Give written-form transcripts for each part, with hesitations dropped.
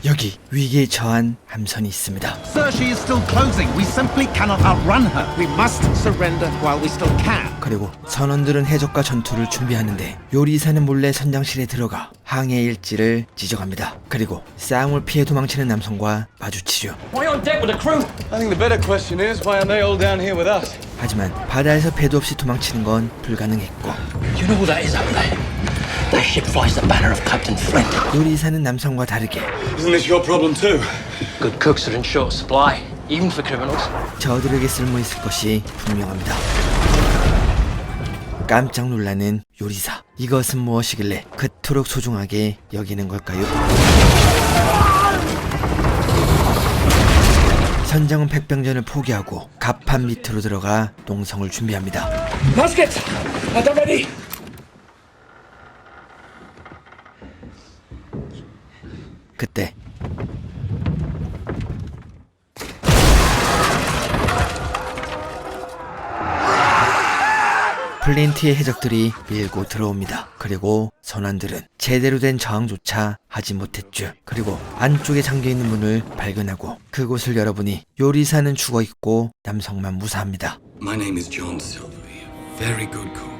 여기 위기에 처한 함선이 있습니다. She is still closing. We simply cannot outrun her. We must surrender while we still can. 그리고 선원들은 해적과 전투를 준비하는데 요리사는 몰래 선장실에 들어가 항해 일지를 지적합니다. 그리고 싸움을 피해 도망치는 남성과 마주치죠. Why on deck with the crew? I think the better question is why aren't they all down here with us? 하지만 바다에서 배도 없이 도망치는 건 불가능했고 You know who that is up there? That ship flies the banner of Captain Flint. 요리사는 남성과 다르게 Isn't this your problem too? Good cooks are in short supply, even for criminals. 저들에게 쓸모있을 것이 분명합니다. 깜짝 놀라는 요리사. 이것은 무엇이길래 그토록 소중하게 여기는 걸까요? 선장은 백병전을 포기하고 갑판 밑으로 들어가 농성을 준비합니다. Muskets! Are they ready? 그때 플린트의 해적들이 밀고 들어옵니다. 그리고 선원들은 제대로 된 저항조차 하지 못했죠. 그리고 안쪽에 잠겨있는 문을 발견하고 그곳을 열어보니 요리사는 죽어있고 남성만 무사합니다. My name is John Silverby. Very good cook.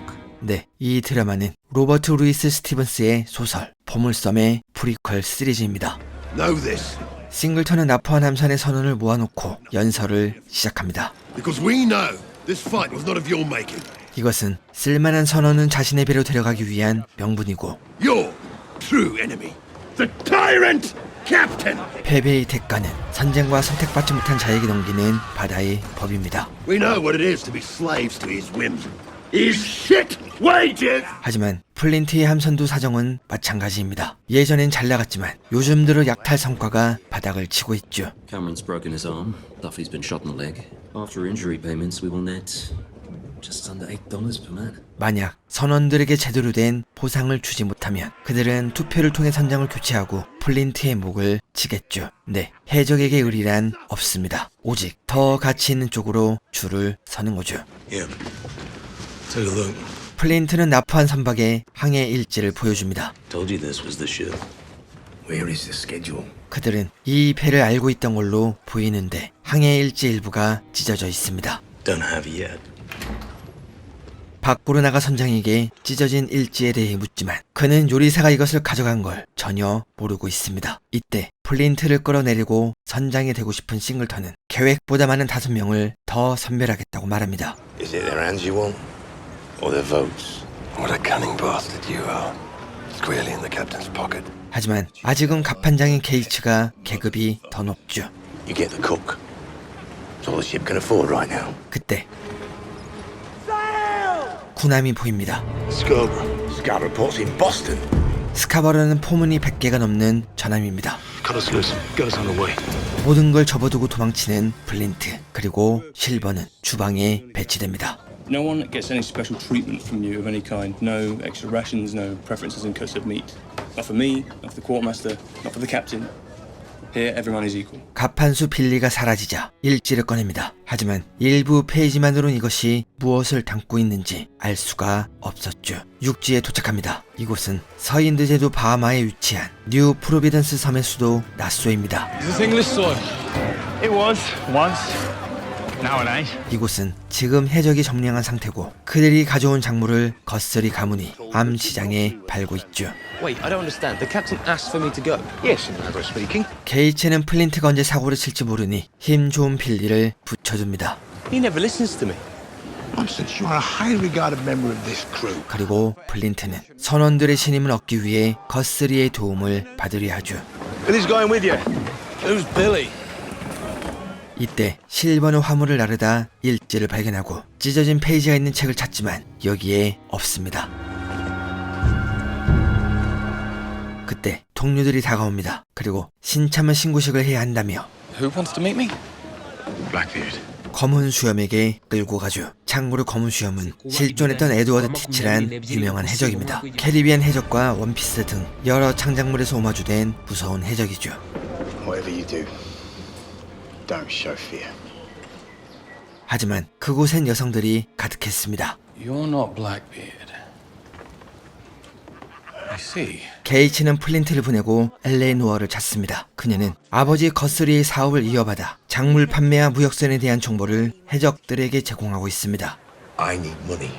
네, 이 드라마는 로버트 루이스 스티븐스의 소설 보물섬의 프리퀄 시리즈입니다. Know this, 싱글턴은 납포한 함선의 선원을 모아놓고 연설을 시작합니다. because we know this fight was not of your making. 이것은 쓸만한 선원은 자신의 배로 데려가기 위한 명분이고 Your true enemy, the tyrant captain. 패배의 대가는 선쟁과 선택받지 못한 자에게 넘기는 바다의 법입니다. We know what it is to be slaves to his whims. His shit wages. 하지만 플린트의 함선도 사정은 마찬가지입니다. 예전엔 잘 나갔지만 요즘 들어 약탈 성과가 바닥을 치고 있죠. Cameron's broken his arm. Duffy's been shot in the leg. After injury payments, we will net just under $8 per man. 만약 선원들에게 제대로 된 보상을 주지 못하면 그들은 투표를 통해 선장을 교체하고 플린트의 목을 치겠죠. 네, 해적에게 의리란 없습니다. 오직 더 가치 있는 쪽으로 줄을 서는 거죠. Yeah. Take a look. 플린트는 납포한 선박의 항해 일지를 보여줍니다. Told you this was the ship. Where is the schedule? 그들은 이 배를 알고 있던 걸로 보이는데 항해 일지 일부가 찢어져 있습니다. Don't have it yet. 밖으로 나가 선장에게 찢어진 일지에 대해 묻지만 그는 요리사가 이것을 가져간 걸 전혀 모르고 있습니다. 이때 플린트를 끌어내리고 선장이 되고 싶은 싱글턴은 계획보다 많은 5명을 더 선별하겠다고 말합니다. Is it their hands you want, or their votes? What a cunning bastard you are. Squarely in the captain's pocket. 하지만 아직은 갑판장인 게이츠가 계급이 더 높죠. You get the cook. It's all the ship can afford right now. 그때 군함이 보입니다. Scarborough. Scarborough port's in Boston. 스카버러는 포문이 100개가 넘는 전함입니다. Cut us loose. Get us on the way. 모든 걸 접어두고 도망치는 플린트. 그리고 실버는 주방에 배치됩니다. No one gets any special treatment from you of any kind. No extra rations, no preferences in cuts of meat. Not for me, not for the quartermaster, not for the captain. Here, everyone is equal. 갑판수 빌리가 사라지자 일지를 꺼냅니다. 하지만 일부 페이지만으로는 이것이 무엇을 담고 있는지 알 수가 없었죠. 육지에 도착합니다. 이곳은 서인드 제도 바하마에 위치한 뉴 프로비던스 섬의 수도 나소입니다. Is this English soil? It was once. Nowadays. 이곳은 지금 해적이 점령한 상태고 그들이 가져온 작물을 겉설이 가무니 암 시장에 팔고 있죠. Wait, I don't understand. The captain asked for me to go. Yes, in matter of speaking. 게이츠는 플린트가 언제 사고를 칠지 모르니 힘 좋은 빌리를 붙여줍니다. He never listens to me. Nonsense. You are a highly regarded member of this crew. 그리고 플린트는 선원들의 신임을 얻기 위해 겉쓰리의 도움을 받으려 하죠. Who's going with you? Who's Billy? 이때 실버는 화물을 나르다 일지를 발견하고 찢어진 페이지가 있는 책을 찾지만 여기에 없습니다. 그때 동료들이 다가옵니다. 그리고 신참한 신고식을 해야 한다며 Who wants to meet me? Blackbeard. 검은 수염에게 끌고 가죠. 참고로 검은 수염은 실존했던 에드워드 티치란 유명한 해적입니다. 캐리비안 해적과 원피스 등 여러 창작물에서 오마주된 무서운 해적이죠. Whatever you do, don't show fear. 하지만 그곳엔 여성들이 가득했습니다. You're not Blackbeard. I see. 게이츠는 플린트를 보내고 엘레노어를 찾습니다. 그녀는 아버지 거스리의 사업을 이어받아 작물 판매와 무역선에 대한 정보를 해적들에게 제공하고 있습니다. I need money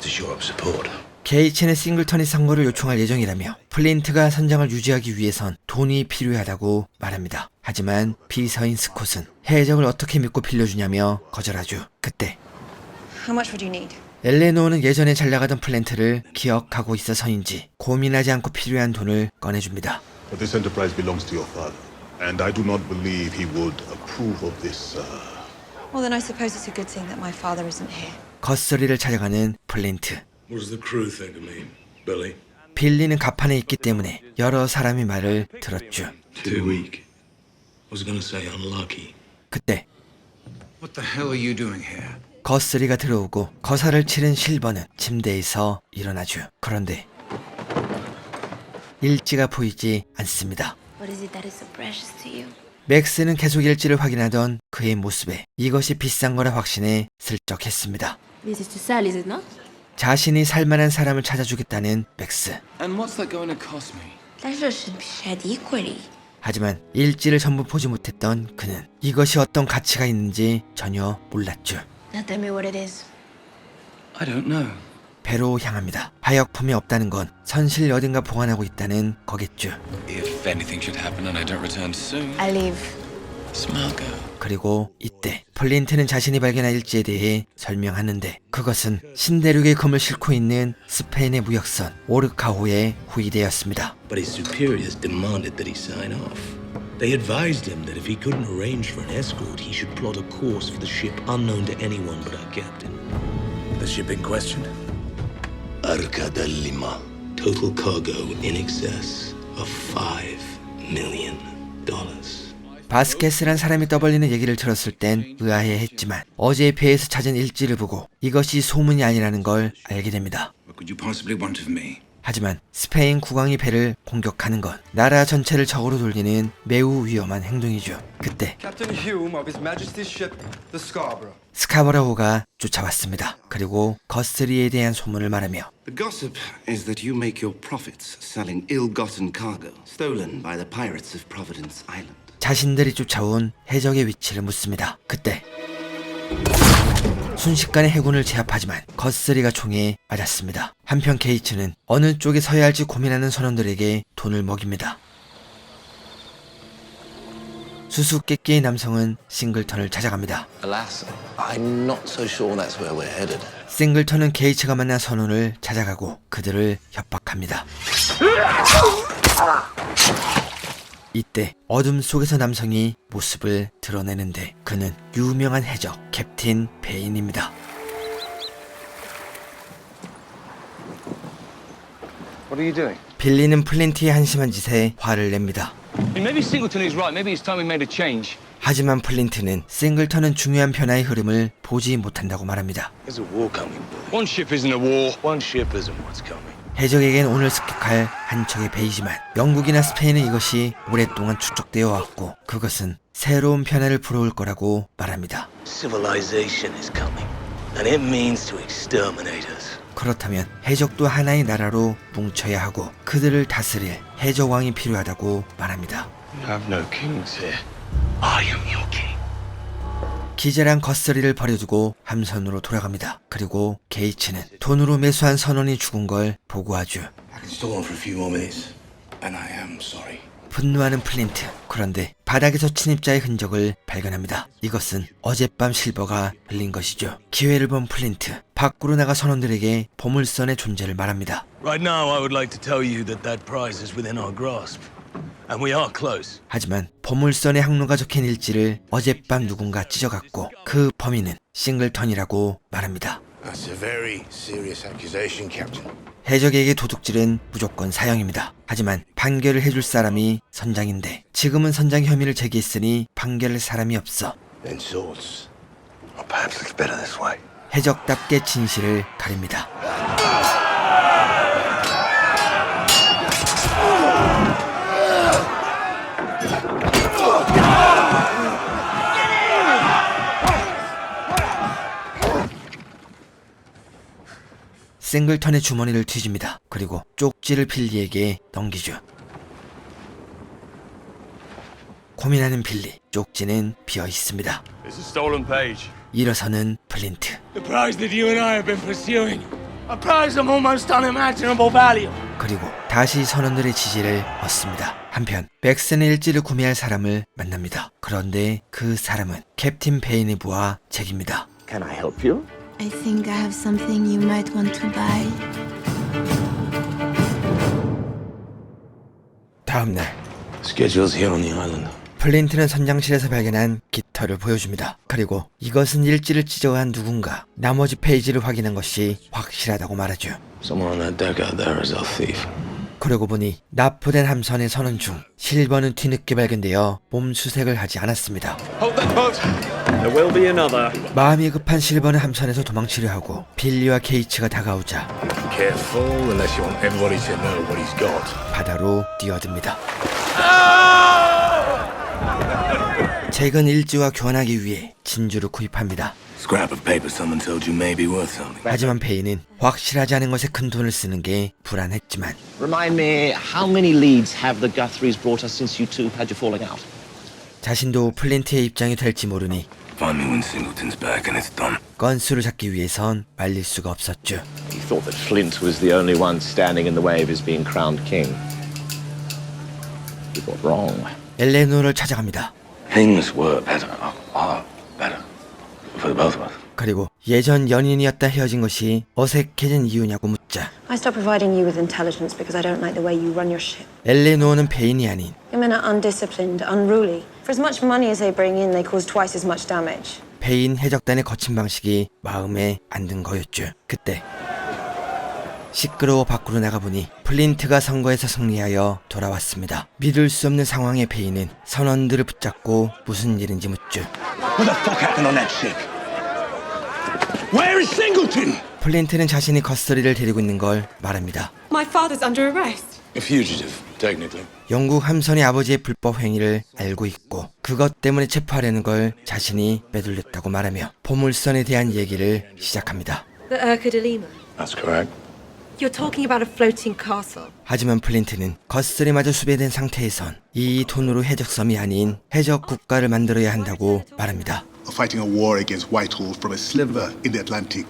to show up support. 게이츠는 싱글턴이 선거를 요청할 예정이라며 플린트가 선장을 유지하기 위해선 돈이 필요하다고 말합니다. 하지만 비서인 스콧은 해적을 어떻게 믿고 빌려주냐며 거절하죠. 그때 How much would you need? 엘레노어는 예전에 잘 나가던 플랜트를 기억하고 있어서인지 고민하지 않고 필요한 돈을 꺼내줍니다. But this enterprise belongs to your father, and I do not believe he would approve of this, Well, then I suppose it's a good thing that my father isn't here. 거스리를 찾아가는 플린트. What does the crew think of me, Billy? 빌리는 갑판에 있기 때문에 여러 사람의 말을 들었죠. Too weak. I was gonna say unlucky. 그때 What the hell are you doing here? 거스리가 들어오고 거사를 치른 실버는 침대에서 일어나죠. 그런데 일지가 보이지 않습니다. What is it that is so precious to you? 맥스는 계속 일지를 확인하던 그의 모습에 이것이 비싼 거라 확신해 슬쩍 했습니다. This is to sell, is it not? 자신이 살만한 사람을 찾아주겠다는 맥스. And what's that going to cost me? Pleasure should be shared equally. 하지만 일지를 전부 보지 못했던 그는 이것이 어떤 가치가 있는지 전혀 몰랐죠. Now tell me what it is. I don't know. 배로 향합니다. 하역품이 없다는 건 선실 어딘가 보관하고 있다는 거겠죠. If anything should happen and I don't return soon, I leave. smart girl. 그리고 이때 플린트는 자신이 발견한 일지에 대해 설명하는데 그것은 신대륙의 금을 싣고 있는 스페인의 무역선 오르카호의 후이대였습니다. But his superiors demanded that he sign off. They advised him that if he couldn't arrange for an escort, he should plot a course for the ship unknown to anyone but our captain. The ship in question? Arca de Lima. Total cargo in excess of $5 million. 바스케스란 사람이 떠벌리는 얘기를 들었을 땐 의아해했지만 어제의 배에서 찾은 일지를 보고 이것이 소문이 아니라는 걸 알게 됩니다. What could you possibly want of me? 하지만 스페인 국왕이 배를 공격하는 건 나라 전체를 적으로 돌리는 매우 위험한 행동이죠. 그때 Captain Hume of His Majesty's ship, the Scarborough. 스카버라호가 쫓아왔습니다. 그리고 거스리에 대한 소문을 말하며 The gossip is that you make your profits selling ill-gotten cargo stolen by the pirates of Providence Island. 자신들이 쫓아온 해적의 위치를 묻습니다. 그때 순식간에 해군을 제압하지만 거스리가 총에 맞았습니다. 한편 게이츠는 어느 쪽에 서야 할지 고민하는 선원들에게 돈을 먹입니다. 수수께끼의 남성은 싱글턴을 찾아갑니다. Alas, I'm not so sure that's where we're headed. 싱글턴은 게이츠가 만난 선원을 찾아가고 그들을 협박합니다. 이때 어둠 속에서 남성이 모습을 드러내는데 그는 유명한 해적 캡틴 베인입니다. What are you doing? 빌리는 플린트의 한심한 짓에 화를 냅니다. Maybe Singleton is right. Maybe it's time we made a change. 하지만 플린트는 싱글턴은 중요한 변화의 흐름을 보지 못한다고 말합니다. There's a war coming, Billy. One ship isn't a war. One ship isn't what's coming. 해적에겐 오늘 습격할 한 척의 배이지만 영국이나 스페인은 이것이 오랫동안 축적되어 왔고 그것은 새로운 변화를 불어올 거라고 말합니다. Civilization is coming, and it means to exterminate us. 그렇다면 해적도 하나의 나라로 뭉쳐야 하고 그들을 다스릴 해적왕이 필요하다고 말합니다. You have no kings here. I am your king. 기절한 거스리를 버려두고 함선으로 돌아갑니다. 그리고 게이츠는 돈으로 매수한 선원이 죽은 걸 보고하죠. I can stall on for a few more minutes, and I am sorry. 분노하는 플린트. 그런데 바닥에서 침입자의 흔적을 발견합니다. 이것은 어젯밤 실버가 흘린 것이죠. 기회를 본 플린트. 밖으로 나가 선원들에게 보물선의 존재를 말합니다. Right now, I would like to tell you that that prize is within our grasp, and we are close. 하지만 보물선의 항로가 적힌 일지를 어젯밤 누군가 찢어갔고 그 범인은 싱글턴이라고 말합니다. That's a very serious accusation, Captain. 해적에게 도둑질은 무조건 사형입니다. 하지만 판결을 해줄 사람이 선장인데 지금은 선장 혐의를 제기했으니 판결할 사람이 없어. Then swords. Or perhaps it's better this way. 해적답게 진실을 가립니다. 싱글턴의 주머니를 뒤집니다. 그리고 쪽지를 빌리에게 넘기죠. 고민하는 빌리, 쪽지는 비어 있습니다. It's a stolen page. 일어서는 플린트. The prize that you and I have been pursuing. A prize of almost unimaginable value. 그리고 다시 선원들의 지지를 얻습니다. 한편 맥스는 일지를 구매할 사람을 만납니다. 그런데 그 사람은 캡틴 페인의 부하 잭입니다. Can I help you? I think I have something you might want to buy. 다음날 Schedule's here on the island. 플린트는 선장실에서 발견한 깃털을 보여줍니다. 그리고 이것은 일지를 찢어간 누군가 나머지 페이지를 확인한 것이 확실하다고 말하죠. Someone on that deck out there is our thief. 그러고 보니 납포된 함선의 선원 중 실버는 뒤늦게 발견되어 몸수색을 하지 않았습니다. Hold that boat. There will be another. 마음이 급한 실버는 함선에서 도망치려 하고 빌리와 케이츠가 다가오자 Careful, unless you want everybody to know what he's got. 바다로 뛰어듭니다. 잭은 일지와 교환하기 위해 진주를 구입합니다. Scrap of paper someone told you may be worth something. 하지만 페인은 확실하지 않은 것에 큰 돈을 쓰는 게 불안했지만 Remind me, how many leads have the Guthries brought us since you two had your falling out? 자신도 플린트의 입장이 될지 모르니 Find me when Singleton's back and it's done. 건수를 잡기 위해선 말릴 수가 없었죠. He thought that Flint was the only one standing in the way of his being crowned king. He got wrong. 엘레노를 찾아갑니다. Things were better. Are better. For the both of us. 그리고 예전 연인이었다 헤어진 것이 어색해진 이유냐고 묻자 I stopped providing you with intelligence because I don't like the way you run your ship. 엘레노는 페인이 아닌 Your men are undisciplined, unruly. For as much money as they bring in, they cause twice as much damage. 페인 해적단의 거친 방식이 마음에 안 든 거였죠. 그때 시끄러워 밖으로 나가보니 플린트가 선거에서 승리하여 돌아왔습니다. 믿을 수 없는 상황의 페인은 선원들을 붙잡고 무슨 일인지 묻죠. What the fuck happened on that ship? Where is Singleton? 플린트는 자신이 거스리를 데리고 있는 걸 말합니다. My father's under arrest. A fugitive, technically. 영국 함선이 아버지의 불법 행위를 알고 있고 그것 때문에 체포하려는 걸 자신이 빼돌렸다고 말하며 보물선에 대한 얘기를 시작합니다. The Urquidilima. That's correct. You're talking about a floating castle. 하지만 플린트는 거스리마저 수배된 상태에선 이 돈으로 해적섬이 아닌 해적 국가를 만들어야 한다고 말합니다. Fighting a war against Whitehall from a sliver in the Atlantic.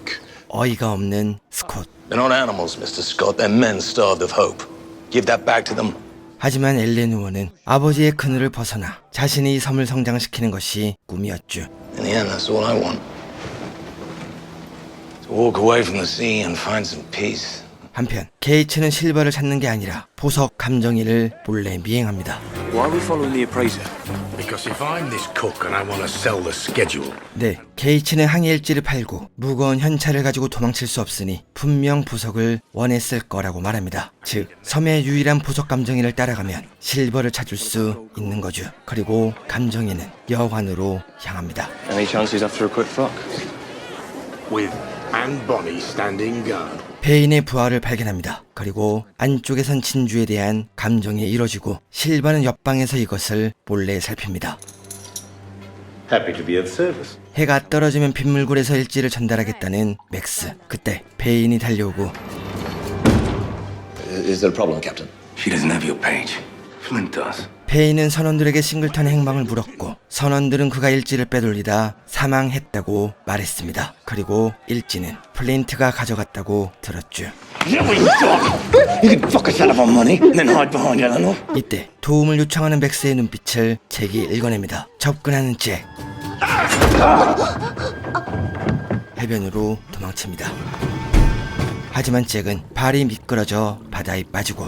어이가 없는 스콧. They're not animals, Mr. Scott. They're men starved of hope. Give that back to them. 하지만 엘레누어는 아버지의 그늘을 벗어나 자신이 이 섬을 성장시키는 것이 꿈이었죠. In the end, that's all I want. To walk away from the sea and find some peace. 한편 게이츠는 실버를 찾는 게 아니라 보석 감정이를 몰래 미행합니다. Why are we following the appraiser? Because if I'm this cook and I want to sell the schedule, 네, 게이츠는 항해일지를 팔고 무거운 현찰을 가지고 도망칠 수 없으니 분명 보석을 원했을 거라고 말합니다. 즉, 섬의 유일한 보석 감정이를 따라가면 실버를 찾을 수 있는 거죠. 그리고 감정이는 여관으로 향합니다. Any chance he's after a quick fuck? with Anne Bonny standing guard. 페인의 부하를 발견합니다. 그리고 안쪽에선 진주에 대한 감정이 이뤄지고 실버는 옆방에서 이것을 몰래 살핍니다. Happy to be of service. 해가 떨어지면 빗물굴에서 일지를 전달하겠다는 맥스. 그때 페인이 달려오고 Is there a problem, Captain? She doesn't have your page. Flint does. 페인은 선원들에게 싱글턴의 행방을 물었고 선원들은 그가 일지를 빼돌리다 사망했다고 말했습니다. 그리고 일지는 플린트가 가져갔다고 들었죠. You can fuck us out of our money and then hide behind Eleanor. 이때 도움을 요청하는 맥스의 눈빛을 잭이 읽어냅니다. 접근하는 잭. 해변으로 도망칩니다. 하지만 잭은 발이 미끄러져 바다에 빠지고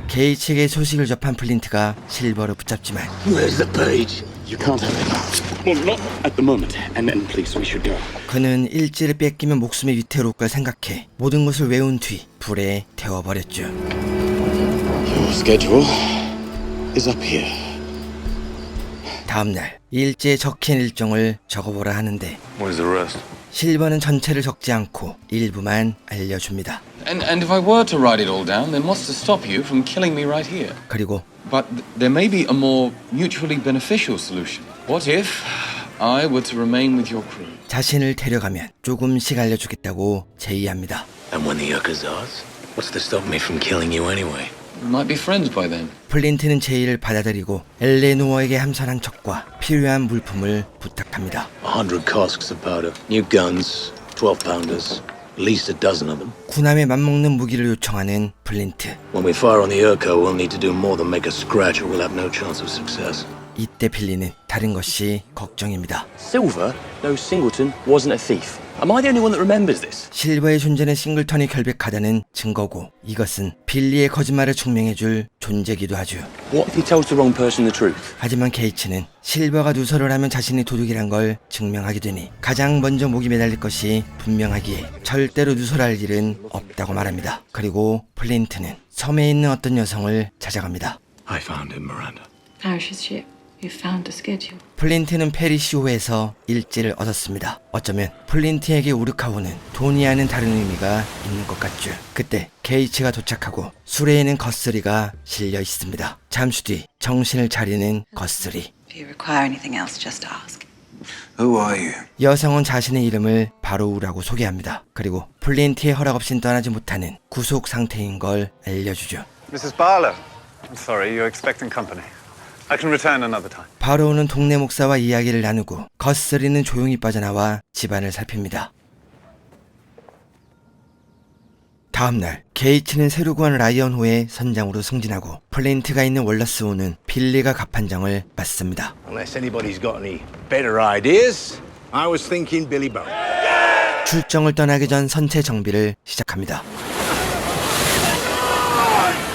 게이츠에게 소식을 접한 플린트가 실버를 붙잡지만 Where's the page? You can't have it. Well, not at the moment. And then, please, we should go. 그는 일지를 뺏기면 목숨이 위태로울 걸 생각해 모든 것을 외운 뒤 불에 태워버렸죠. Your schedule is up here. 다음날 일지에 적힌 일정을 적어보라 하는데 What is the rest? 실버는 전체를 적지 않고 일부만 알려줍니다. And if I were to write it all down, then what's to stop you from killing me right here? 그리고 But there may be a more mutually beneficial solution. What if I were to remain with your crew. 자신을 데려가면 조금씩 알려주겠다고 제의합니다. And when the yucca's ours? What's to stop me from killing you anyway? We might be friends by then. 플린트는 제의를 받아들이고 엘레노어에게 함선한 척과 필요한 물품을 부탁합니다. 100 casks of powder, new guns, 12-pounders, at least a dozen of them. 군함에 맞먹는 무기를 요청하는 플린트. When we fire on the Urco, we'll need to do more than make a scratch or we'll have no chance of success. 이때 빌리는 다른 것이 걱정입니다. Silver knows Singleton wasn't a thief. Am I the only one that remembers this? 실버의 존재는 싱글턴이 결백하다는 증거고 이것은 빌리의 거짓말을 증명해줄 존재기도 하죠. What if he tells the wrong person the truth? 하지만 게이츠는 실버가 누설을 하면 자신이 도둑이란 걸 증명하게 되니 가장 먼저 목이 매달릴 것이 분명하기에 절대로 누설할 일은 없다고 말합니다. 그리고 플린트는 섬에 있는 어떤 여성을 찾아갑니다. I found him, Miranda. Parrish's ship. You found the schedule. 플린트는 페리시오에서 일지를 얻었습니다. 어쩌면 플린트에게 우르카호는 돈이와는 다른 의미가 있는 것 같죠. 그때 게이츠가 도착하고 수레에는 거스리가 실려 있습니다. 잠시 뒤 정신을 차리는 거스리. If you require anything else, just ask. Who are you? 여성은 자신의 이름을 바로우라고 소개합니다. 그리고 플린트의 허락 없인 떠나지 못하는 구속 상태인 걸 알려주죠. Mrs. Barlow, I'm sorry, you're expecting company. I can return another time. 바로우는 동네 목사와 이야기를 나누고 거스리는 조용히 빠져나와 집안을 살핍니다. 다음날 게이츠는 새로 구한 라이언호의 선장으로 승진하고 플린트가 있는 월러스호는 빌리가 갑판장을 맡습니다. Unless anybody's got any better ideas, I was thinking Billy Bow. 출정을 떠나기 전 선체 정비를 시작합니다.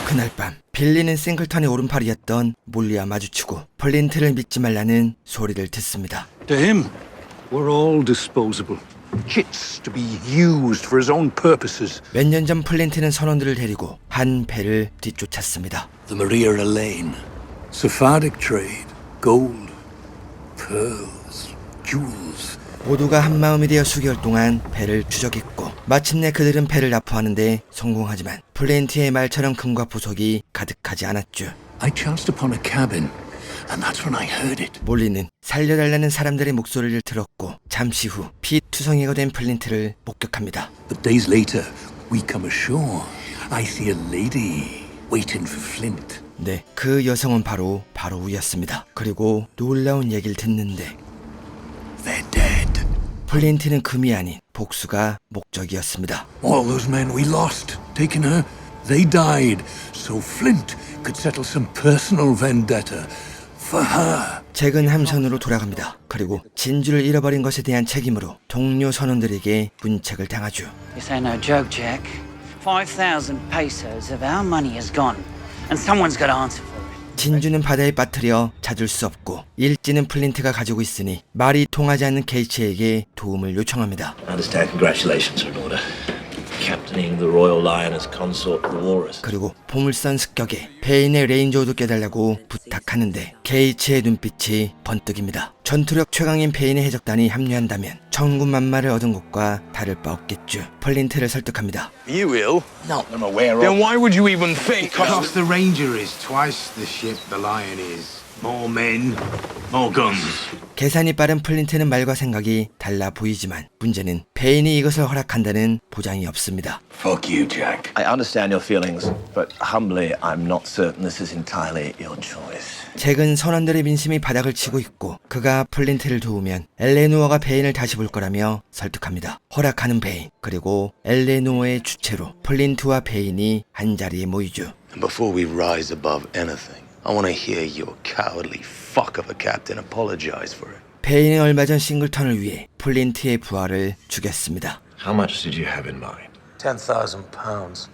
그날 밤 빌리는 싱글턴의 오른팔이었던 몰리와 마주치고 플린트를 믿지 말라는 소리를 듣습니다. To him, we're all disposable. Kits to be used for his own purposes. 몇 년 전 플린트는 선원들을 데리고 한 배를 뒤쫓았습니다. The Maria Elaine. Sephardic trade. Gold. Pearls. Jewels. 모두가 한마음이 되어 수개월 동안 배를 추적했고 마침내 그들은 배를 납포하는데 성공하지만 플린트의 말처럼 금과 보석이 가득하지 않았죠. I chanced upon a cabin, and that's when I heard it. 몰리는 살려달라는 사람들의 목소리를 들었고 잠시 후 피투성이가 된 플린트를 목격합니다. But days later, we come ashore. I see a lady waiting for Flint. 네, 그 여성은 바로 바로우였습니다. 그리고 놀라운 얘기를 듣는데 They're dead. 플린트는 금이 아닌 복수가 목적이었습니다. All those men we lost, taking her, they died. So Flint could settle some personal vendetta for her. 잭은 함선으로 돌아갑니다. 그리고 진주를 잃어버린 것에 대한 책임으로 동료 선원들에게 문책을 당하죠. This ain't no joke, Jack. 5,000 pesos of our money has gone, and someone's got to answer for it. 진주는 바다에 빠뜨려 찾을 수 없고 일지는 플린트가 가지고 있으니 말이 통하지 않는 게이츠에게 도움을 요청합니다. I understand. Congratulations are in order. Captaining the Royal Lioness Consort of the Walrus. 그리고 보물선 습격에 베인의 레인저우도 껴달라고 부탁하는데 게이츠의 눈빛이 번뜩입니다. 전투력 최강인 베인의 해적단이 합류한다면 천군만마를 얻은 것과 다를 바 없겠죠. 플린트를 설득합니다. You ill? No, I'm aware of. Then why would you even think? Because the Ranger is twice the ship the Lion is. More men, more guns. 계산이 빠른 플린트는 말과 생각이 달라 보이지만 문제는 베인이 이것을 허락한다는 보장이 없습니다. Fuck you, Jack. I understand your feelings, but humbly, I'm not certain this is entirely your choice. 잭은 선원들의 민심이 바닥을 치고 있고 그가 플린트를 도우면 엘레노어가 베인을 다시 볼 거라며 설득합니다. 허락하는 베인, 그리고 엘레노어의 주체로 플린트와 베인이 한자리에 모이죠. And before we rise above anything, I want to hear your cowardly fuck of a captain apologize for it. 베인은 얼마 전 싱글턴을 위해 플린트의 부하를 죽였습니다. How much did you have in mind? 10,000 pounds.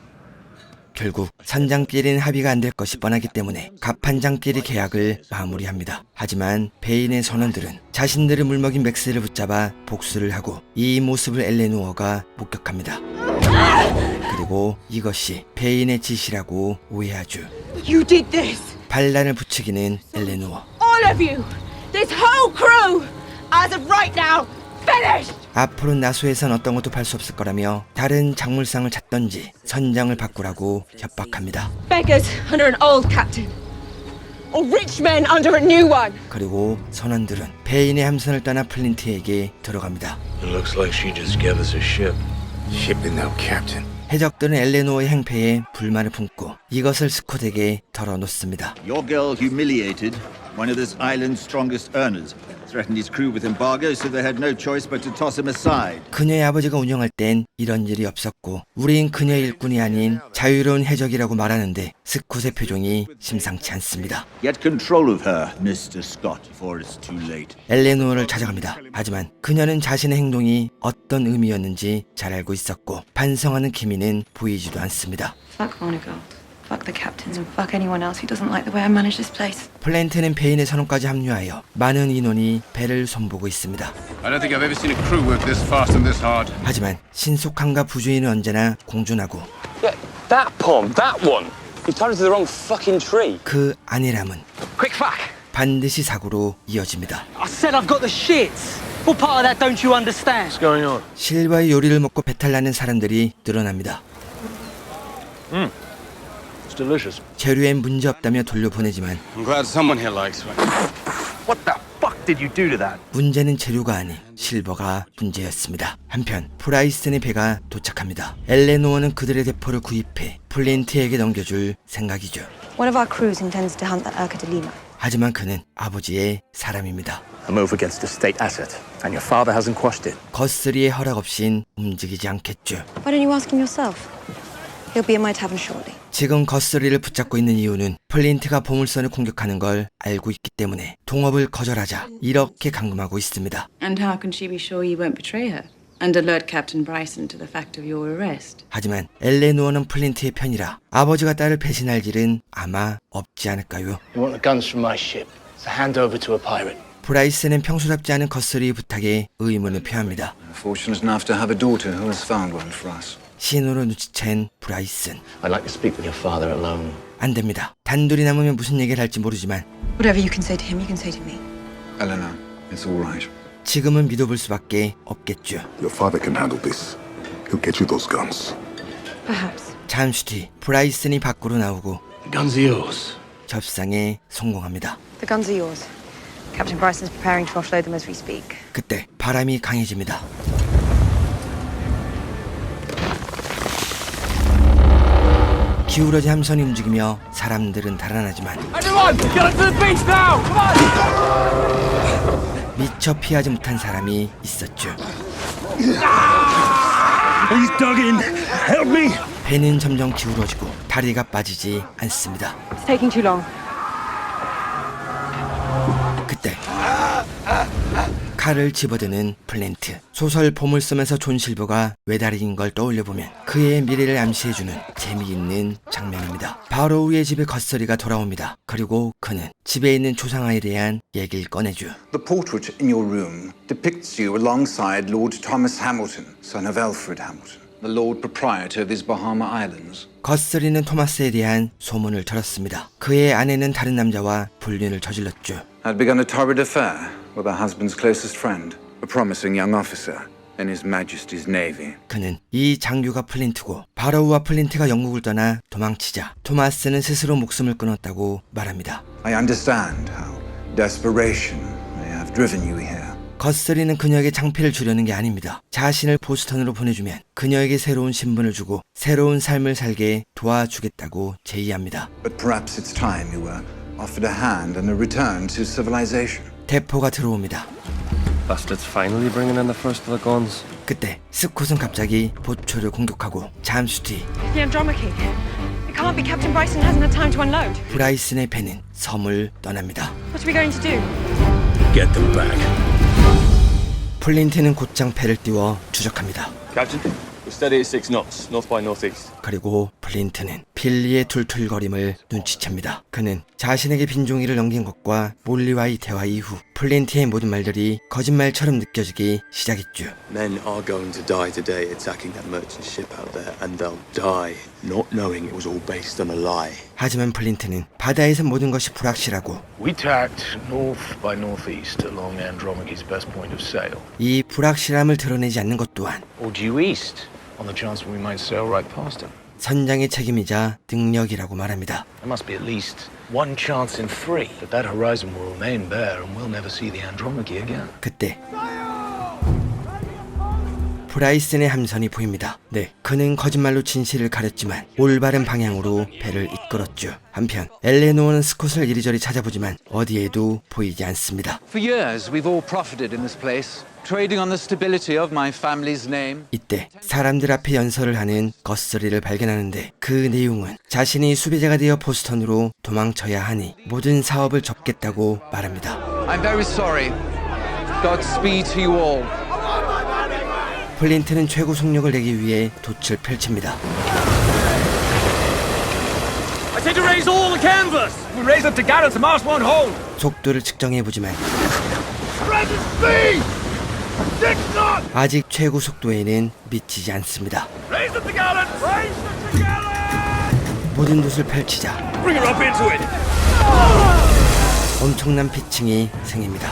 결국 선장끼리는 합의가 안 될 것이 뻔하기 때문에 갑판장끼리 계약을 마무리합니다. 하지만 베인의 선원들은 자신들을 물먹인 맥스를 붙잡아 복수를 하고 이 모습을 엘레노어가 목격합니다. 그리고 이것이 베인의 짓이라고 오해하죠. You did this. 반란을 부추기는 엘레노어. All of you. This whole crew. As of right now, finished. 앞으로 나소에선 어떤 것도 팔 수 없을 거라며 다른 작물상을 찾던지 선장을 바꾸라고 협박합니다. Beggars under an old captain. or rich men under a new one. 그리고 선원들은 페인의 함선을 떠나 플린트에게 들어갑니다. It looks like she just gave us a ship. Ship with no captain. 해적들은 엘레노어의 행패에 불만을 품고 이것을 스콧에게 털어놓습니다. Your girl humiliated one of this island's strongest earners. Threatened his crew with embargo, so they had no choice but to toss him aside. 그녀의 아버지가 운영할 땐 이런 일이 없었고 우린 그녀의 일꾼이 아닌 자유로운 해적이라고 말하는데 스콧의 표정이 심상치 않습니다. Get control of her, Mr. Scott, before it's too late. 엘레노어를 찾아갑니다. 하지만 그녀는 자신의 행동이 어떤 의미였는지 잘 알고 있었고 반성하는 기미는 보이지도 않습니다. Fuck Monaco. Fuck the captains and fuck anyone else who doesn't like the way I manage this place. 플랜트는 베인의 선원까지 합류하여 많은 인원이 배를 손보고 있습니다. I don't think I've ever seen a crew work this fast and this hard. 하지만 신속함과 부주의는 언제나 공존하고 Yeah, that palm, that one. You tied it to the wrong fucking tree. 그 안일함은 Quick fuck! 반드시 사고로 이어집니다. I said I've got the shits. What part of that don't you understand? What's going on? 실바의 요리를 먹고 배탈나는 사람들이 늘어납니다. It's delicious. 재료엔 문제 없다며 돌려보내지만 I'm glad someone here likes one. What the fuck did you do to that? 문제는 재료가 아닌 실버가 문제였습니다. 한편 프라이슨의 배가 도착합니다. 엘레노어는 그들의 대포를 구입해 플린트에게 넘겨줄 생각이죠. One of our crews intends to hunt the Urca de Lima. 하지만 그는 아버지의 사람입니다. A move against a state asset, and your father hasn't quashed it. 거스리의 허락 없인 움직이지 않겠죠. Why don't you ask him yourself? He'll be in my tavern shortly. 지금 거스리를 붙잡고 있는 이유는 플린트가 보물선을 공격하는 걸 알고 있기 때문에 동업을 거절하자 이렇게 감금하고 있습니다. And how can she be sure you won't betray her? And alert Captain Bryson to the fact of your arrest? 하지만 엘레노어는 플린트의 편이라 아버지가 딸을 배신할 일은 아마 없지 않을까요? You want the guns from my ship, so hand over to a pirate. 브라이스는 평소답지 않은 거스리의 부탁에 의문을 표합니다. Fortunate enough to have a daughter who has found one for us. 신호로 눈치챈 브라이슨. I'd like to speak with your father alone. 안 됩니다. 단둘이 남으면 무슨 얘기를 할지 모르지만 Whatever you can say to him, you can say to me. Eleanor, it's all right. 지금은 믿어볼 수밖에 없겠죠. Your father can handle this. He'll get you those guns. Perhaps. 잠시 뒤 브라이슨이 밖으로 나오고 The guns are yours. 접상에 성공합니다. The guns are yours. Captain Bryson's preparing to offload them as we speak. 그때 바람이 강해집니다. 기울어진 함선이 움직이며 사람들은 달아나지만 Everyone, get onto the beach now! Come on! 미처 피하지 못한 사람이 있었죠. He's dug in. Help me. 배는 점점 기울어지고 다리가 빠지지 않습니다. It's taking too long. 그때 칼을 집어드는 플랜트. 소설 보물섬에서 존 실버가 외다리인 걸 떠올려보면 그의 미래를 암시해주는 재미있는 장면입니다. 바로 위의 집에 거스리가 돌아옵니다. 그리고 그는 집에 있는 조상아에 대한 얘기를 꺼내죠. The portrait in your room depicts you alongside Lord Thomas Hamilton, son of Alfred Hamilton, the Lord Proprietor of these Bahama Islands. 거스리는 토마스에 대한 소문을 들었습니다. 그의 아내는 다른 남자와 불륜을 저질렀죠. Had begun a torrid affair with her husband's closest friend, a promising young officer in His Majesty's Navy. 그는 이 장교가 플린트고 바로우와 플린트가 영국을 떠나 도망치자 토마스는 스스로 목숨을 끊었다고 말합니다. I understand how desperation may have driven you here. 거스리는 그녀에게 창피를 주려는 게 아닙니다. 자신을 보스턴으로 보내주면 그녀에게 새로운 신분을 주고 새로운 삶을 살게 도와주겠다고 제의합니다. But perhaps it's time you were offered a hand and a return to civilization. 대포가 들어옵니다. Bastards finally bringing in the first of the guns. 그때 스콧은 갑자기 보초를 공격하고 잠시 뒤 The Andromache. It can't be. Captain Bryson hasn't had time to unload. 브라이슨의 배는 섬을 떠납니다. What are we going to do? Get them back. 플린트는 곧장 배를 띄워 추적합니다. Captain, we're steady at 6 knots, north by northeast. 그리고 플린트는 빌리의 툴툴거림을 눈치챕니다. 그는 자신에게 빈종이를 넘긴 것과 몰리와의 대화 이후 플린트의 모든 말들이 거짓말처럼 느껴지기 시작했죠. Men are going to die today attacking that merchant ship out there, and they'll die not knowing it was all based on a lie. 하지만 플린트는 바다에서 모든 것이 불확실하고 We tacked north by northeast along Andromache's best point of sail. 이 불확실함을 드러내지 않는 것 또한 Or due east on the chance we might sail right past him. 선장의 책임이자 능력이라고 말합니다. There must be at least one chance in three that that horizon will remain bare and we'll never see the Andromache again. 그때 브라이슨의 함선이 보입니다. 네, 그는 거짓말로 진실을 가렸지만 올바른 방향으로 배를 이끌었죠. 한편 엘레노어는 스콧을 이리저리 찾아보지만 어디에도 보이지 않습니다. For years, we've all profited in this place, trading on the stability of my family's name. 이때 사람들 앞에 연설을 하는 거스리를 발견하는데 그 내용은 자신이 수배자가 되어 보스턴으로 도망쳐야 하니 모든 사업을 접겠다고 말합니다. I'm very sorry. Godspeed to you all. 플린트는 최고 속력을 내기 위해 돛을 펼칩니다. I said to raise all the canvas! We raise up together, the mast won't hold! 속도를 측정해보지만 아직 최고 속도에는 미치지 않습니다. Raise up the gallant! Raise up the gallant! 모든 돛을 펼치자 Bring her up into it! 엄청난 피칭이 생깁니다.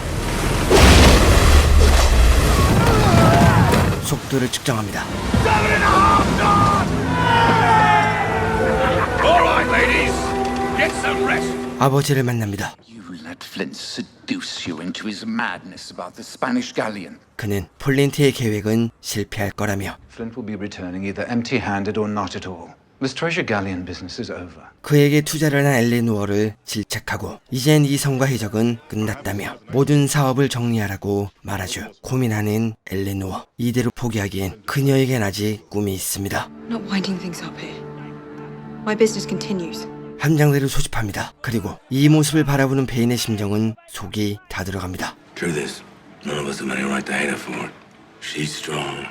속도를 측정합니다. All right, ladies! Get some rest! 아버지를 만납니다. You let Flint seduce you into his madness about the Spanish galleon. 그는 플린트의 계획은 실패할 거라며 Flint will be returning either empty-handed or not at all. This treasure galleon business is over. 그에게 투자를 한 엘레노어를 질책하고 이젠 이 성과 해적은 끝났다며 모든 사업을 정리하라고 말하죠. 고민하는 엘레노어. 이대로 포기하기엔 그녀에겐 아직 꿈이 있습니다. Not winding things up here. My business continues. 함장대를 소집합니다. 그리고 이 모습을 바라보는 베인의 심정은 속이 다 들어갑니다. Truth is, none of us have any right to hate her for it. She's strong,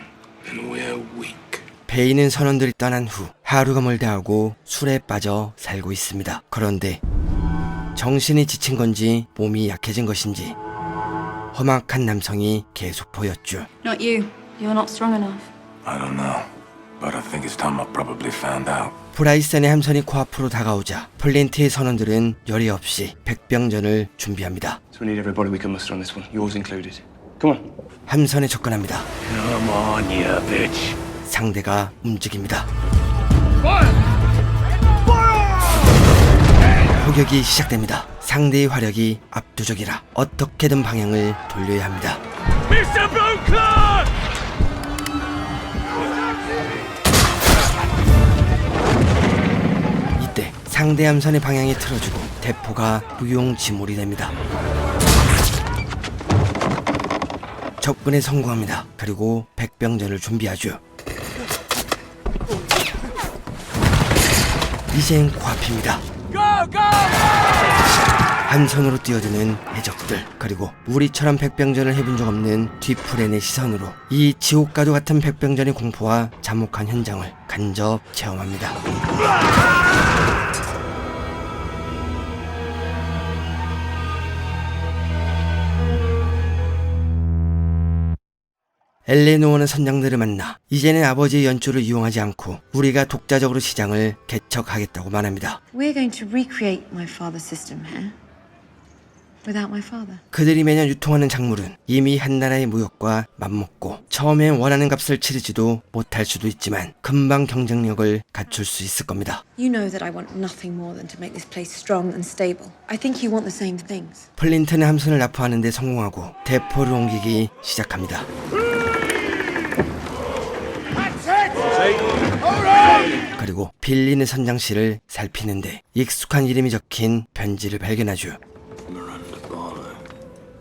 and we're weak. 베인은 선원들이 떠난 후 하루가 멀다 하고 술에 빠져 살고 있습니다. 그런데 정신이 지친 건지 몸이 약해진 것인지 험악한 남성이 계속 보였죠. Not you. You're not strong enough. I don't know, but I think it's time I probably found out. 브라이슨의 함선이 코앞으로 다가오자 플린트의 선원들은 열이 없이 백병전을 준비합니다. So we need everybody we can muster on this one, yours included. Come on. 함선에 접근합니다. Come on, you bitch. 상대가 움직입니다. 포격이 시작됩니다. 상대의 화력이 압도적이라 어떻게든 방향을 돌려야 합니다. Mr. Beauclerk! 이때 상대 함선의 방향이 틀어지고 대포가 무용지물이 됩니다. 접근에 성공합니다. 그리고 백병전을 준비하죠. 이젠 코앞입니다. 한 손으로 뛰어드는 해적들, 그리고 우리처럼 백병전을 해본 적 없는 뒤풀엔의 시선으로 이 지옥과도 같은 백병전의 공포와 참혹한 현장을 간접 체험합니다. 엘레노어는 선장들을 만나 이제는 아버지의 연주를 이용하지 않고 우리가 독자적으로 시장을 개척하겠다고 말합니다. We're going to recreate my father's system here. Without my father. 그들이 매년 유통하는 작물은 이미 한 나라의 무역과 맞먹고 처음엔 원하는 값을 치르지도 못할 수도 있지만 금방 경쟁력을 갖출 수 있을 겁니다. You know that I want nothing more than to make this place strong and stable. I think you want the same things. 플린트는 함선을 납포하는 데 성공하고 대포를 옮기기 시작합니다. 그리고 빌리는 선장실을 살피는데 익숙한 이름이 적힌 편지를 발견하죠.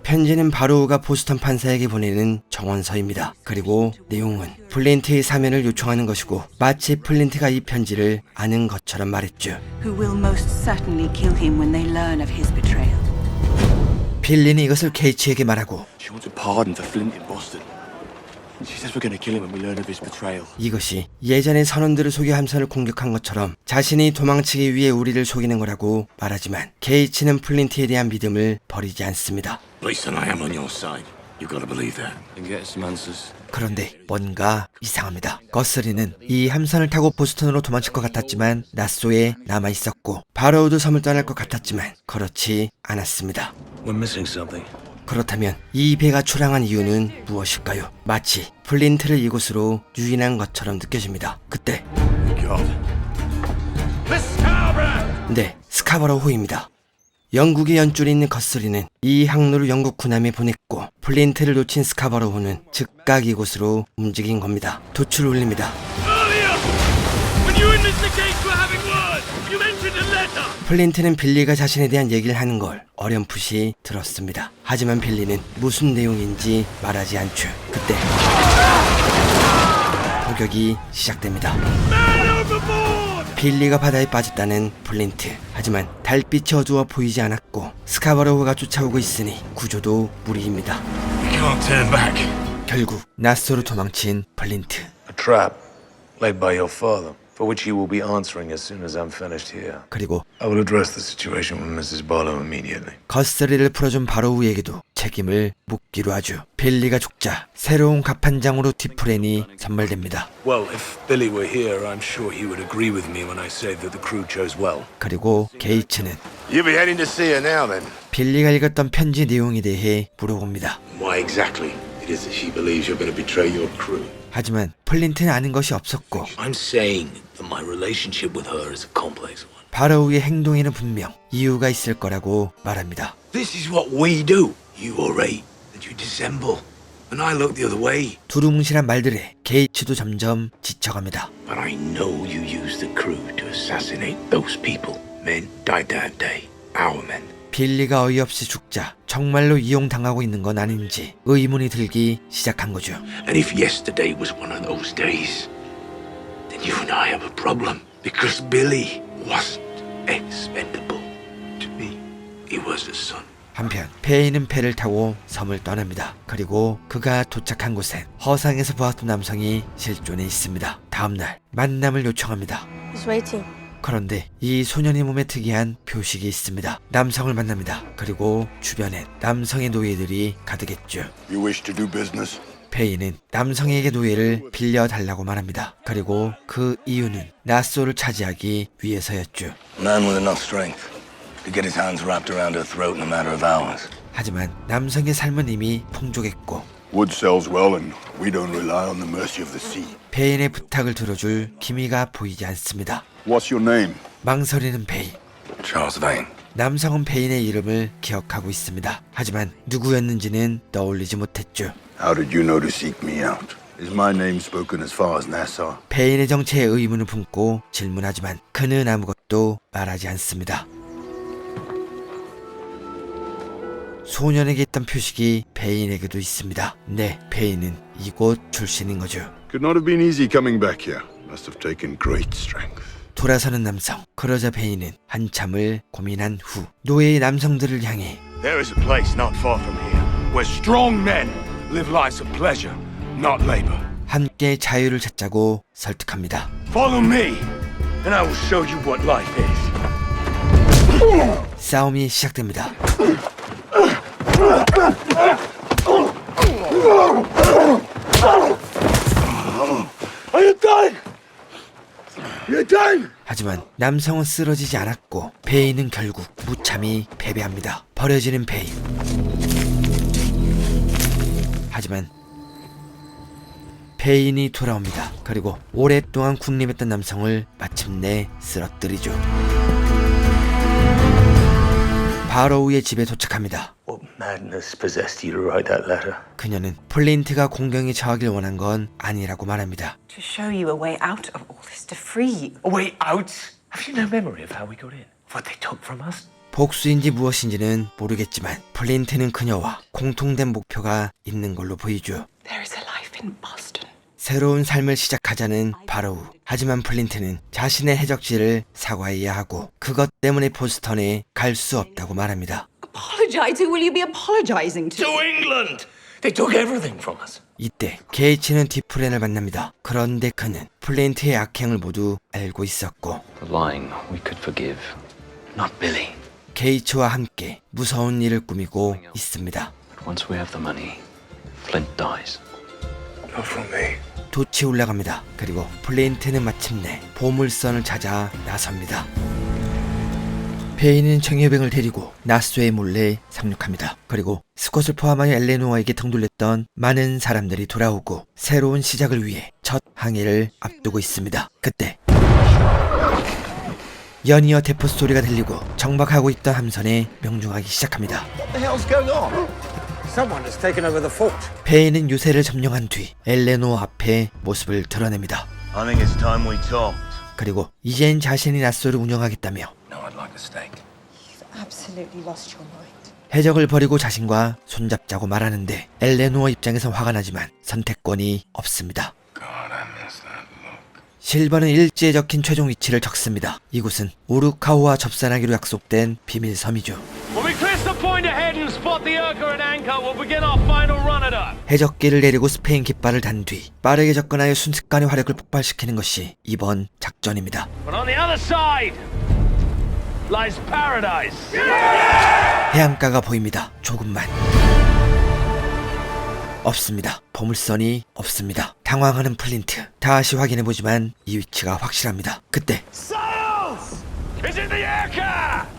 편지는 바로우가 보스턴 판사에게 보내는 정원서입니다. 그리고 내용은 플린트의 사면을 요청하는 것이고 마치 플린트가 이 편지를 아는 것처럼 말했죠. Who will most certainly kill him when they learn of his betrayal. 빌리는 이것을 케이치에게 말하고 She wants a pardon for Flint in Boston. She says we're going to kill him when we learn of his betrayal. 이것이 예전에 선원들을 속여 함선을 공격한 것처럼 자신이 도망치기 위해 우리를 속이는 거라고 말하지만 케이치는 플린트에 대한 믿음을 버리지 않습니다. Listen, I am on your side. You gotta believe that. And get some answers. 그런데 뭔가 이상합니다. 거스리는 이 함선을 타고 보스턴으로 도망칠 것 같았지만 나소에 남아있었고 바로우도 섬을 떠날 것 같았지만 그렇지 않았습니다. We're missing something. 그렇다면 이 배가 출항한 이유는 무엇일까요? 마치 플린트를 이곳으로 유인한 것처럼 느껴집니다. 그때 God, 네, 스카버로우호입니다. 영국의 연줄이 있는 거스리는 이 항로를 영국 군함에 보냈고 플린트를 놓친 스카버로우호는 즉각 이곳으로 움직인 겁니다. 도출을 올립니다. 플린트는 빌리가 자신에 대한 얘기를 하는 걸 어렴풋이 들었습니다. 하지만 빌리는 무슨 내용인지 말하지 않죠. 그때 폭격이 시작됩니다. 빌리가 바다에 빠졌다는 플린트. 하지만 달빛이 어두워 보이지 않았고 스카버로우가 쫓아오고 있으니 구조도 무리입니다. 결국 나소로 도망친 플린트. A trap laid by your father, for which he will be answering as soon as I'm finished here. 그리고 I will address the situation with Mrs. Barlow immediately. 거스리를 풀어준 바로우에게도 책임을 묻기로 하죠. 빌리가 죽자 새로운 갑판장으로 디프렌이 선발됩니다. Well, if Billy were here, I'm sure he would agree with me when I say that the crew chose well. 그리고 게이츠는 You'll be heading to see her now, then. 빌리가 읽었던 편지 내용에 대해 물어봅니다. Why exactly it is that she believes you're going to betray your crew? 하지만 플린트는 아는 것이 없었고 I'm saying that my relationship with her is a complex one. 바로우의 행동에는 분명 이유가 있을 거라고 말합니다. This is what we do. You orate, and you dissemble, and I look the other way. 두루뭉실한 말들에 게이츠도 점점 지쳐갑니다. But I know you used the crew to assassinate those people. Men died that day. Our men. 빌리가 어이없이 죽자 정말로 이용당하고 있는 건 아닌지 의문이 들기 시작한 거죠. And if yesterday was one of those days, then you and I have a problem. Because Billy wasn't expendable. To me, he was a son. 한편 페이는 배를 타고 섬을 떠납니다. 그리고 그가 도착한 곳엔 허상에서 보았던 남성이 실존해 있습니다. 다음날 만남을 요청합니다. He's waiting. 그런데 이 소년의 몸에 특이한 표식이 있습니다. 남성을 만납니다. 그리고 주변엔 남성의 노예들이 가득했죠. You wish to do business? 페이는 남성에게 노예를 빌려달라고 말합니다. 그리고 그 이유는 나소를 차지하기 위해서였죠. A man with enough strength to get his hands wrapped around her throat in a matter of hours. 하지만 남성의 삶은 이미 풍족했고 Wood sells well and we don't rely on the mercy of the sea. 페인의 부탁을 들어줄 기미가 보이지 않습니다. What's your name? 망설이는 페인. Charles Vane. 남성은 페인의 이름을 기억하고 있습니다. 하지만 누구였는지는 떠올리지 못했죠. How did you know to seek me out? Is my name spoken as far as Nassau? 페인의 정체에 의문을 품고 질문하지만 그는 아무것도 말하지 않습니다. 소년에게 있던 표식이 페인에게도 있습니다. 네, 페인은 이곳 출신인 거죠. Could not have been easy coming back here. Must have taken great strength. 돌아서는 남성. 그러자 페인은 한참을 고민한 후 노예의 남성들을 향해 There is a place not far from here where strong men live lives of pleasure, not labor. 함께 자유를 찾자고 설득합니다. Follow me, and I will show you what life is. 싸움이 시작됩니다. Are you done? You're done. 하지만 남성은 쓰러지지 않았고 페인은 결국 무참히 패배합니다. 버려지는 페인. 하지만 페인이 돌아옵니다. 그리고 오랫동안 군림했던 남성을 마침내 쓰러뜨리죠. 바로우의 집에 도착합니다. What madness possessed you to write that letter? 그녀는 플린트가 공경에 처하길 원한 건 아니라고 말합니다. To show you a way out of all this, to free you. A way out? Have you no memory of how we got in? What they took from us? 복수인지 무엇인지는 모르겠지만 플린트는 그녀와 공통된 목표가 있는 걸로 보이죠. There is a life in Boston. 새로운 삶을 시작하자는 바로우. 하지만 플린트는 자신의 해적지를 사과해야 하고 그것 때문에 보스턴에 갈 수 없다고 말합니다. Apologize? Who will you be apologizing to? To England! They took everything from us. 이때 게이츠는 디프렌을 만납니다. 그런데 그는 플린트의 악행을 모두 알고 있었고 The lying we could forgive. Not Billy. 게이츠와 함께 무서운 일을 꾸미고 있습니다. But once we have the money, Flint dies. Not from me. 돛이 올라갑니다. 그리고 플린트는 마침내 보물선을 찾아 나섭니다. 페인은 청해병을 데리고 나소에 몰래 상륙합니다. 그리고 스콧을 포함하여 엘레노아에게 등돌렸던 많은 사람들이 돌아오고 새로운 시작을 위해 첫 항해를 앞두고 있습니다. 그때 연이어 대포 소리가 들리고 정박하고 있던 함선에 명중하기 시작합니다. What the hell's going on? Someone has taken over the fort. 베인은 유세를 점령한 뒤 엘레노 앞에 모습을 드러냅니다. I think it's time we talked. 그리고 이젠 자신이 낫소를 운영하겠다며 No, I'd like a steak. You've absolutely lost your mind. 해적을 버리고 자신과 손잡자고 말하는데 엘레노어 입장에선 화가 나지만 선택권이 없습니다. 실버는 일지에 적힌 최종 위치를 적습니다. 이곳은 우르카오와 접선하기로 약속된 비밀 섬이죠. When we crest the point ahead and spot the Urca and anchor, we'll begin our final run at her. 해적기를 내리고 스페인 깃발을 단 뒤 빠르게 접근하여 순식간에 화력을 폭발시키는 것이 이번 작전입니다. But on the other side lies paradise. 해안가가 보입니다. 조금만. 없습니다. 보물선이 없습니다. 당황하는 플린트. 다시 확인해보지만 이 위치가 확실합니다. 그때 Sails! Is it the Urca?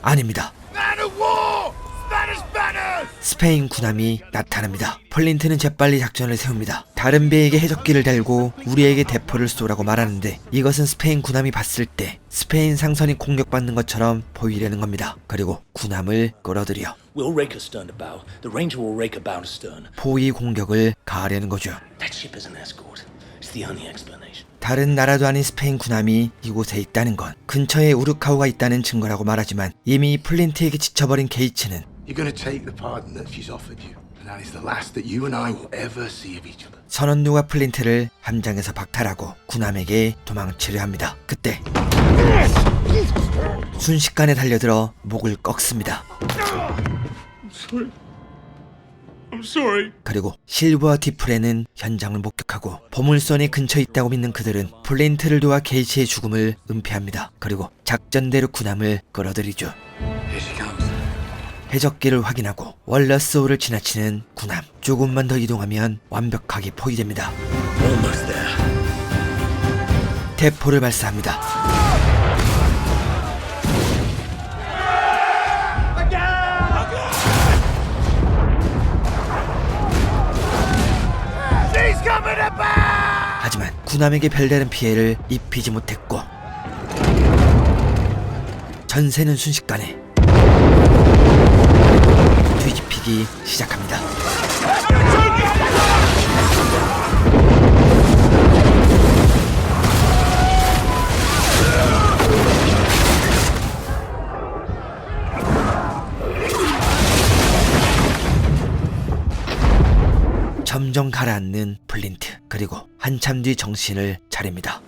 아닙니다. Man of war! Spanish banners! 스페인 군함이 나타납니다. 플린트는 재빨리 작전을 세웁니다. 다른 배에게 해적기를 달고 우리에게 대포를 쏘라고 말하는데 이것은 스페인 군함이 봤을 때 스페인 상선이 공격받는 것처럼 보이려는 겁니다. 그리고 군함을 끌어들여 We'll rake astern to bow. The Ranger will rake about astern. 포위 공격을 가하려는 거죠. That ship is an escort. It's the only explanation. 다른 나라도 아닌 스페인 군함이 이곳에 있다는 건 근처에 우르카오가 있다는 증거라고 말하지만 이미 플린트에게 지쳐버린 게이츠는 You're going to take the pardon that she's offered you, and that is the last that you and I will ever see of each other. 선원누가 플린트를 함장에서 박탈하고 군함에게 도망치려 합니다. 그때 순식간에 달려들어 목을 꺾습니다. I'm sorry. 그리고 실버와 디프레는 현장을 목격하고 보물선이 근처에 있다고 믿는 그들은 플린트를 도와 게이츠의 죽음을 은폐합니다. 그리고 작전대로 군함을 끌어들이죠. Here she comes. 해적기를 확인하고 월러스호를 지나치는 군함. 조금만 더 이동하면 완벽하게 포위됩니다. Almost there. 대포를 발사합니다. 하지만 군함에게 별다른 피해를 입히지 못했고 전세는 순식간에 뒤집히기 시작합니다. 점점 가라앉는 플린트. 그리고 한참 뒤 정신을 차립니다.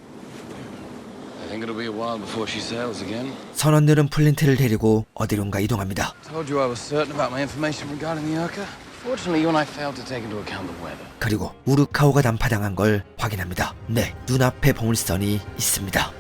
I think it'll be a while before she sails again. 선원들은 플린트를 데리고 어디론가 이동합니다. Told you I was certain about my information regarding the Urca. Fortunately, you and I failed to take into account the weather. 그리고 우르카오가 난파당한 걸 확인합니다. 네, 눈앞에 보물선이 있습니다.